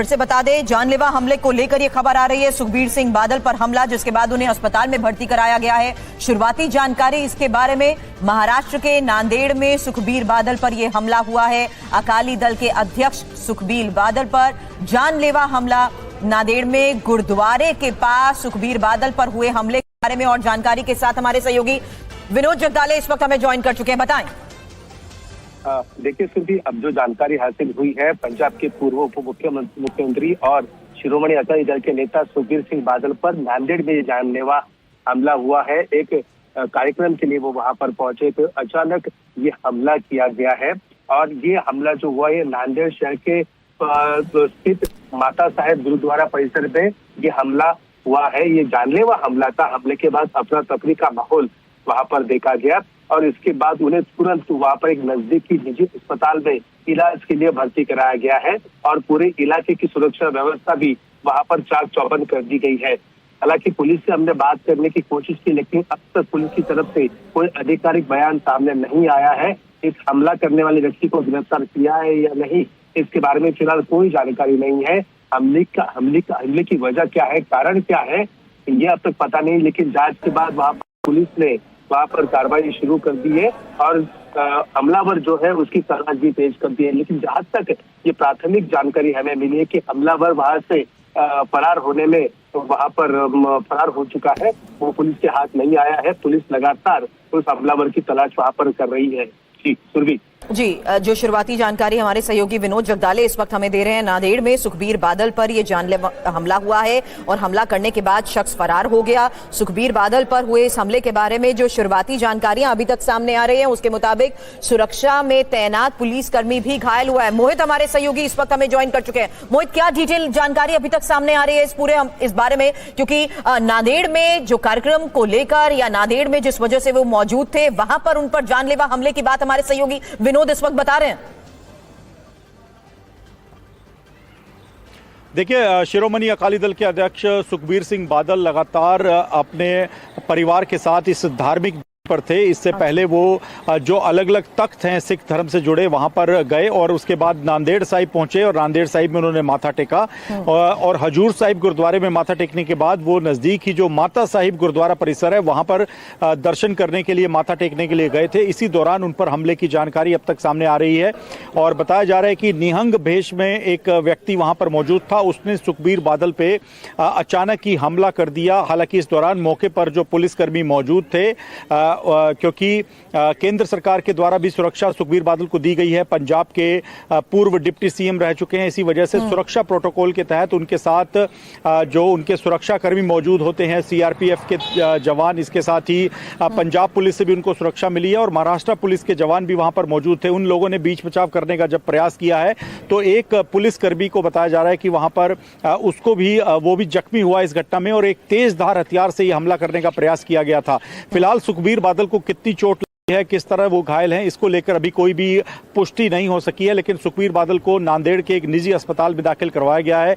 फिर से बता दें, जानलेवा हमले को लेकर यह खबर आ रही है, सुखबीर सिंह बादल पर हमला, जिसके बाद उन्हें अस्पताल में भर्ती कराया गया है। शुरुआती जानकारी इसके बारे में, महाराष्ट्र के नांदेड़ में सुखबीर बादल पर यह हमला हुआ है। अकाली दल के अध्यक्ष सुखबीर बादल पर जानलेवा हमला, नांदेड़ में गुरुद्वारे के पास सुखबीर बादल पर हुए हमले के बारे में और जानकारी के साथ हमारे सहयोगी विनोद जगदाले इस वक्त हमें ज्वाइन कर चुके हैं। बताएं। देखिए सुरभि, अब जो जानकारी हासिल हुई है, पंजाब के पूर्व उप मुख्यमंत्री और शिरोमणि अकाली दल के नेता सुखबीर सिंह बादल पर नांदेड़ में जानलेवा हमला हुआ है। एक कार्यक्रम के लिए वो वहां पर पहुंचे तो अचानक ये हमला किया गया है और ये हमला जो हुआ है नांदेड़ शहर के स्थित माता साहेब गुरुद्वारा परिसर में ये हमला हुआ है। ये जानलेवा हमला था। हमले के बाद अफरा तफरी का माहौल वहां पर देखा गया और इसके बाद उन्हें तुरंत वहां पर एक नजदीकी निजी अस्पताल में इलाज के लिए भर्ती कराया गया है और पूरे इलाके की सुरक्षा व्यवस्था भी वहां पर चाक चौबंद कर दी गई है। हालांकि पुलिस से हमने बात करने की कोशिश की, लेकिन अब तक पुलिस की तरफ से कोई आधिकारिक बयान सामने नहीं आया है। इस हमला करने वाले व्यक्ति को गिरफ्तार किया है या नहीं, इसके बारे में फिलहाल कोई जानकारी नहीं है। हमले की वजह क्या है, कारण क्या है, ये अब तक पता नहीं, लेकिन जांच के बाद वहां पुलिस ने वहां पर कार्रवाई शुरू कर दी है और हमलावर जो है उसकी तलाश भी तेज कर दी है। लेकिन जहां तक ये प्राथमिक जानकारी हमें मिली है कि हमलावर वहां से फरार होने में वहां पर फरार हो चुका है, वो पुलिस के हाथ नहीं आया है। पुलिस लगातार उस हमलावर की तलाश वहां पर कर रही है। जी सुरभि। जी, जो शुरुआती जानकारी हमारे सहयोगी विनोद जगदाले इस वक्त हमें दे रहे हैं, नांदेड़ में सुखबीर बादल पर यह जानलेवा हमला हुआ है और हमला करने के बाद शख्स फरार हो गया। सुखबीर बादल पर हुए इस हमले के बारे में जो शुरुआती जानकारियां अभी तक सामने आ रही हैं, उसके मुताबिक सुरक्षा में तैनात पुलिसकर्मी भी घायल हुआ है। मोहित हमारे सहयोगी इस वक्त हमें ज्वाइन कर चुके हैं। मोहित, क्या डिटेल जानकारी अभी तक सामने आ रही है इस बारे में, क्योंकि नांदेड़ में जो कार्यक्रम को लेकर या नांदेड़ में जिस वजह से वो मौजूद थे, वहां पर उन पर जानलेवा हमले की बात हमारे सहयोगी विनोद इस वक्त बता रहे हैं। देखिए, शिरोमणि अकाली दल के अध्यक्ष सुखबीर सिंह बादल लगातार अपने परिवार के साथ इस धार्मिक पर थे। इससे पहले वो जो अलग अलग तख्त हैं सिख धर्म से जुड़े, वहां पर गए और उसके बाद नांदेड़ साहिब पहुंचे और नांदेड़ साहिब में उन्होंने माथा टेका और हजूर साहिब गुरुद्वारे में माथा टेकने के बाद वो नजदीक ही जो माता साहिब गुरुद्वारा परिसर है वहां पर दर्शन करने के लिए, माथा टेकने के लिए गए थे। इसी दौरान उन पर हमले की जानकारी अब तक सामने आ रही है और बताया जा रहा है कि निहंग भेष में एक व्यक्ति वहां पर मौजूद था, उसने सुखबीर बादल पे अचानक ही हमला कर दिया। हालांकि इस दौरान मौके पर जो पुलिसकर्मी मौजूद थे, क्योंकि केंद्र सरकार के द्वारा भी सुरक्षा सुखबीर बादल को दी गई है, पंजाब के पूर्व डिप्टी सीएम रह चुके हैं, इसी वजह से सुरक्षा प्रोटोकॉल के तहत उनके साथ जो उनके सुरक्षा कर्मी मौजूद होते हैं, सीआरपीएफ के जवान, इसके साथ ही पंजाब पुलिस से भी उनको सुरक्षा मिली है और महाराष्ट्र पुलिस के जवान भी वहां पर मौजूद थे। उन लोगों ने बीच बचाव करने का जब प्रयास किया है तो एक पुलिसकर्मी को बताया जा रहा है कि वहां पर उसको भी वो भी जख्मी हुआ इस घटना में और एक तेज धार हथियार से ये हमला करने का प्रयास किया गया था। फिलहाल सुखबीर बादल को कितनी चोट लगी है, किस तरह वो घायल हैं, इसको लेकर अभी कोई भी पुष्टि नहीं हो सकी है, लेकिन सुखबीर बादल को नांदेड़ के एक निजी अस्पताल में दाखिल करवाया गया है।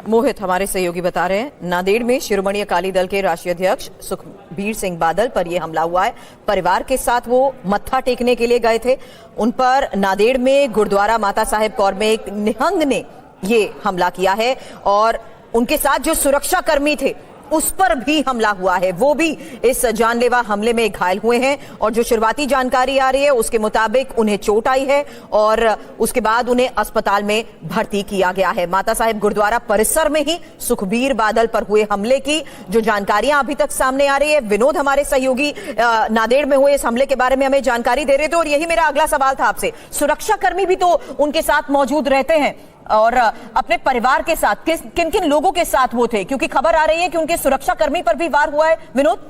मोहित हमारे सहयोगी बता रहे हैं, नांदेड़ में शिरोमणि अकाली दल के राष्ट्रीय अध्यक्ष सुखबीर सिंह बादल पर यह हमला हुआ है। परिवार के साथ वो मत्था टेकने के लिए गए थे, उन पर नांदेड़ में गुरुद्वारा माता साहेब कौर में एक निहंग ने ये हमला किया है और उनके साथ जो सुरक्षा कर्मी थे उस पर भी हमला हुआ है, वो भी इस जानलेवा हमले में घायल हुए हैं और जो शुरुआती जानकारी आ रही है उसके मुताबिक उन्हें चोट आई है और उसके बाद उन्हें अस्पताल में भर्ती किया गया है। माता साहेब गुरुद्वारा परिसर में ही सुखबीर बादल पर हुए हमले की जो जानकारियां अभी तक सामने आ रही है। विनोद हमारे सहयोगी नांदेड़ में हुए इस हमले के बारे में हमें जानकारी दे रहे थे और यही मेरा अगला सवाल था आपसे। सुरक्षा कर्मी भी तो उनके साथ मौजूद रहते हैं और अपने परिवार के साथ किन किन लोगों के साथ वो थे, क्योंकि खबर आ रही है कि उनके सुरक्षा कर्मी पर भी वार हुआ है। विनोद,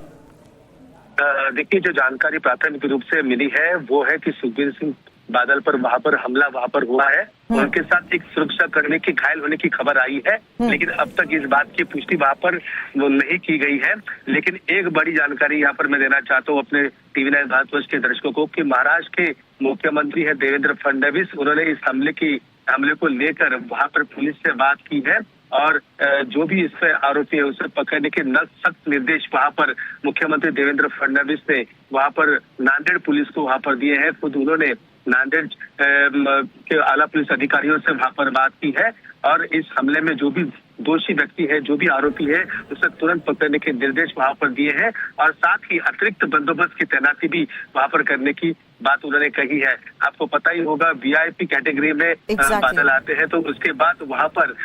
देखिए, जो जानकारी प्राथमिक रूप से मिली है वो है कि सुखबीर सिंह बादल पर हमला वहां पर हुआ है, उनके साथ एक सुरक्षा कर्मी के घायल होने की खबर आई है, लेकिन अब तक इस बात की पुष्टि वहां पर नहीं की गई है। लेकिन एक बड़ी जानकारी यहाँ पर मैं देना चाहता हूँ अपने टीवी 9 भारतवर्ष के दर्शकों को कि महाराष्ट्र के मुख्यमंत्री है देवेंद्र फडणवीस, उन्होंने इस हमले को लेकर वहां पर पुलिस से बात की है और जो भी इस पर आरोपी है उसे पकड़ने के सख्त निर्देश वहां पर मुख्यमंत्री देवेंद्र फडणवीस ने वहां पर नांदेड़ पुलिस को वहां पर दिए हैं। खुद उन्होंने नांदेड़ के आला पुलिस अधिकारियों से वहां पर बात की है और इस हमले में जो भी दोषी व्यक्ति है, जो भी आरोपी है, उसे तुरंत पकड़ने के निर्देश वहां पर दिए हैं और साथ ही अतिरिक्त बंदोबस्त की तैनाती भी वहां पर करने की बात उन्होंने कही है। आपको पता ही होगा वीआईपी कैटेगरी में बादल आते हैं, तो उसके बाद वहां पर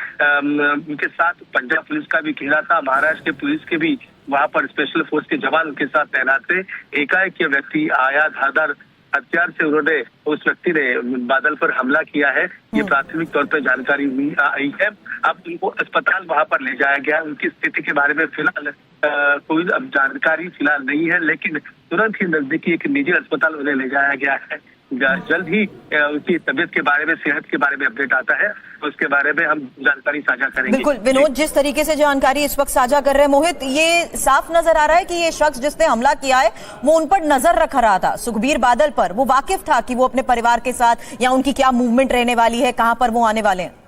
उनके साथ पंजाब पुलिस का भी घेरा था, महाराष्ट्र के पुलिस के भी वहां पर स्पेशल फोर्स के जवान उनके साथ तैनात थे। एकाएक ये व्यक्ति आया, धारदार हथियार से उन्होंने उस व्यक्ति ने बादल पर हमला किया है। ये प्राथमिक तौर पर जानकारी आई है। अब उनको अस्पताल वहां पर ले जाया गया। उनकी स्थिति के बारे में फिलहाल कोई अब जानकारी फिलहाल नहीं है, लेकिन तुरंत ही नजदीकी एक निजी अस्पताल उन्हें ले जाया गया है। जल्द ही उनकी तबीयत के बारे में, सेहत के बारे में अपडेट आता है, तो उसके बारे में हम जानकारी साझा करेंगे। बिल्कुल विनोद, जिस तरीके से जानकारी इस वक्त साझा कर रहे हैं मोहित, ये साफ नजर आ रहा है कि ये शख्स जिसने हमला किया है वो उन पर नजर रख रहा था, सुखबीर बादल पर। वो वाकिफ था कि वो अपने परिवार के साथ या उनकी क्या मूवमेंट रहने वाली है, कहां पर वो आने वाले हैं।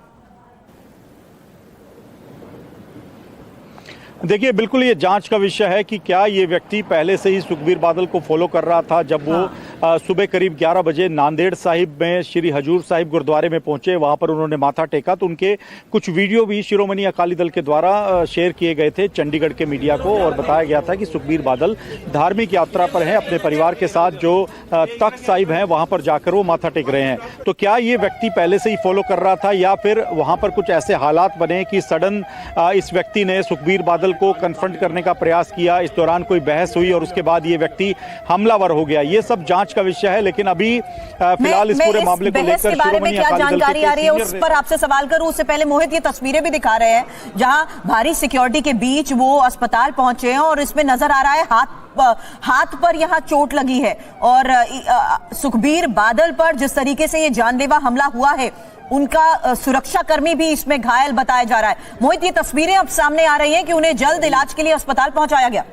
देखिए, बिल्कुल ये जांच का विषय है कि क्या ये व्यक्ति पहले से ही सुखबीर बादल को फॉलो कर रहा था। जब वो सुबह करीब 11 बजे नांदेड़ साहिब में श्री हजूर साहिब गुरुद्वारे में पहुंचे, वहां पर उन्होंने माथा टेका, तो उनके कुछ वीडियो भी शिरोमणि अकाली दल के द्वारा शेयर किए गए थे चंडीगढ़ के मीडिया को, और बताया गया था कि सुखबीर बादल धार्मिक यात्रा पर हैं, अपने परिवार के साथ जो तख्त साहिब हैं वहां पर जाकर वो माथा टेक रहे हैं। तो क्या ये व्यक्ति पहले से ही फॉलो कर रहा था या फिर वहां पर कुछ ऐसे हालात बने कि सडन इस व्यक्ति ने सुखबीर बादल को कन्फ्रंट करने का प्रयास किया, इस दौरान कोई बहस हुई और उसके बाद ये व्यक्ति हमलावर हो गया। ये सब जांच का विषय है, लेकिन अभी फिलहाल इस पूरे मामले को लेकर के बारे में क्या जानकारी आ रही है उस पर आपसे सवाल करूं उससे पहले मोहित, ये तस्वीरें भी दिखा रहे हैं जहां भारी सिक्योरिटी के बीच वो अस्पताल पहुंचे हैं और इसमें नजर आ रहा है हाथ पर यहां चोट लगी है और सुखबीर बादल पर जिस तरीके से ये जानलेवा हमला हुआ है उनका सुरक्षा कर्मी भी इसमें घायल बताया जा रहा है। मोहित, ये तस्वीरें अब सामने आ रही हैं कि उन्हें जल्द इलाज के लिए अस्पताल पहुंचाया गया।